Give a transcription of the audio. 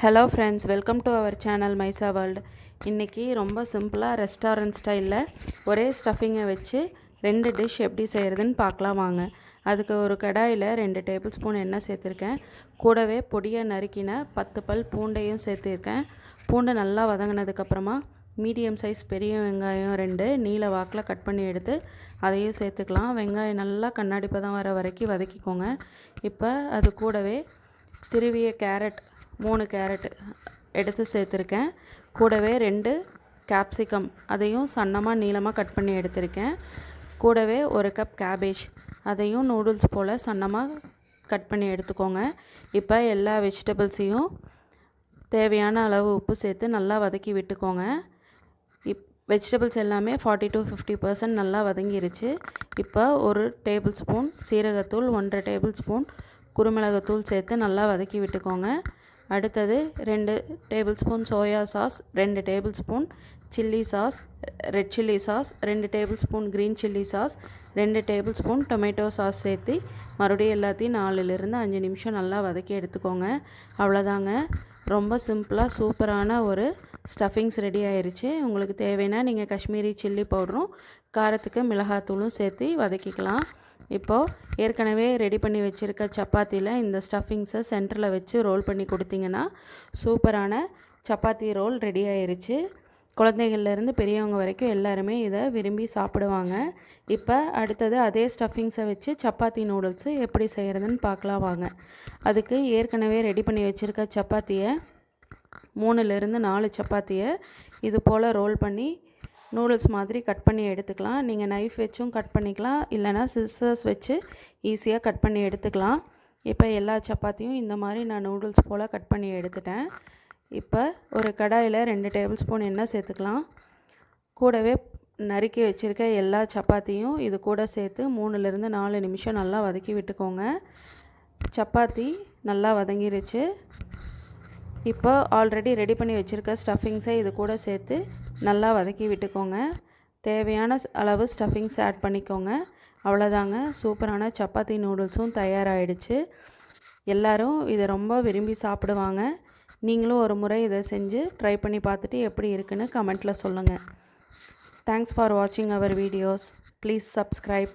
Hello friends, welcome to our channel Maisa world. இன்றைக்கி ரொம்ப சிம்பிளாக ரெஸ்டாரண்ட் ஸ்டைலில் ஒரே ஸ்டஃபிங்கை வச்சு 2 டிஷ் எப்படி செய்கிறதுன்னு பார்க்கலாம் வாங்க. அதுக்கு ஒரு கடாயில் 2 டேபிள் ஸ்பூன் எண்ணெய் சேர்த்துருக்கேன். கூடவே பொடியை நறுக்கின 10 பல் பூண்டையும் சேர்த்துருக்கேன். பூண்டை நல்லா வதங்கினதுக்கப்புறமா மீடியம் சைஸ் பெரிய வெங்காயம் 2 நீல வாக்கில் கட் பண்ணி எடுத்து அதையும் சேர்த்துக்கலாம். வெங்காயம் நல்லா கண்ணாடி பதம் வர வரைக்கும் வதக்கிக்கோங்க. இப்போ அது கூடவே திருவிய கேரட் 3 கேரட் எடுத்து சேர்த்துருக்கேன். கூடவே 2 கேப்சிகம் அதையும் சன்னமாக நீளமாக கட் பண்ணி எடுத்திருக்கேன். கூடவே 1 கப் கேபேஜ் அதையும் நூடுல்ஸ் போல் சன்னமாக கட் பண்ணி எடுத்துக்கோங்க. இப்போ எல்லா வெஜிடபிள்ஸையும் தேவையான அளவு உப்பு சேர்த்து நல்லா வதக்கி விட்டுக்கோங்க. வெஜிடபிள்ஸ் எல்லாமே 40 to 50% நல்லா வதங்கிருச்சு. இப்போ 1 டேபிள் ஸ்பூன் சீரகத்தூள், 1.5 டேபிள் ஸ்பூன் குருமிளகுத்தூள் சேர்த்து நல்லா வதக்கி விட்டுக்கோங்க. அடுத்தது 2 table spoon soya sauce, 2 table spoon chilli sauce, red chilli sauce, 2 table spoon green chilli sauce, 2 table spoon tomato sauce சேர்த்து மறுபடியும் எல்லாத்தையும் 4லிருந்து 5 நிமிஷம் நல்லா வதக்கி எடுத்துக்கோங்க. அவ்வளோதாங்க, ரொம்ப சிம்பிளாக சூப்பரான ஒரு ஸ்டஃபிங்ஸ் ரெடி ஆயிடுச்சு. உங்களுக்கு தேவைன்னா நீங்கள் காஷ்மீரி சில்லி பவுடரும் காரத்துக்கு மிளகாத்தூளும் சேர்த்து வதக்கிக்கலாம். இப்போது ஏற்கனவே ரெடி பண்ணி வச்சுருக்க சப்பாத்தியில் இந்த ஸ்டஃபிங்ஸை சென்டரில் வச்சு ரோல் பண்ணி கொடுத்தீங்கன்னா சூப்பரான சப்பாத்தி ரோல் ரெடி ஆயிடுச்சு. குழந்தைகள்லேருந்து பெரியவங்க வரைக்கும் எல்லாருமே இதை விரும்பி சாப்பிடுவாங்க. இப்போ அடுத்தது அதே ஸ்டஃபிங்ஸை வச்சு சப்பாத்தி நூடுல்ஸு எப்படி செய்கிறதுன்னு பார்க்கலாம் வாங்க. அதுக்கு ஏற்கனவே ரெடி பண்ணி வச்சுருக்க சப்பாத்தியை 3லிருந்து 4 சப்பாத்தியை இது போல் ரோல் பண்ணி நூடுல்ஸ் மாதிரி கட் பண்ணி எடுத்துக்கலாம். நீங்கள் நைஃப் வச்சும் கட் பண்ணிக்கலாம், இல்லைனா சிசர்ஸ் வச்சு ஈஸியாக கட் பண்ணி எடுத்துக்கலாம். இப்போ எல்லா சப்பாத்தியும் இந்த மாதிரி நான் நூடுல்ஸ் போல் கட் பண்ணி எடுத்துட்டேன். இப்போ ஒரு கடாயில் 2 டேபிள் ஸ்பூன் எண்ணெய் சேர்த்துக்கலாம். கூடவே நறுக்கி வச்சுருக்க எல்லா சப்பாத்தியும் இது கூட சேர்த்து 3லிருந்து 4 நிமிஷம் நல்லா வதக்கி விட்டுக்கோங்க. சப்பாத்தி நல்லா வதங்கிருச்சு. இப்போ ஆல்ரெடி ரெடி பண்ணி வச்சுருக்க ஸ்டஃபிங்ஸை இது கூட சேர்த்து நல்லா வதக்கி விட்டுக்கோங்க. தேவையான அளவு ஸ்டஃபிங்ஸ் ஆட் பண்ணிக்கோங்க. அவ்வளோதாங்க, சூப்பரான சப்பாத்தி நூடுல்ஸும் தயாராகிடுச்சு. எல்லோரும் இதை ரொம்ப விரும்பி சாப்பிடுவாங்க. நீங்களும் ஒரு முறை இதை செஞ்சு ட்ரை பண்ணி பார்த்துட்டு எப்படி இருக்குன்னு கமெண்ட்டில் சொல்லுங்கள். தேங்க்ஸ் ஃபார் வாட்சிங் அவர் வீடியோஸ். Please subscribe.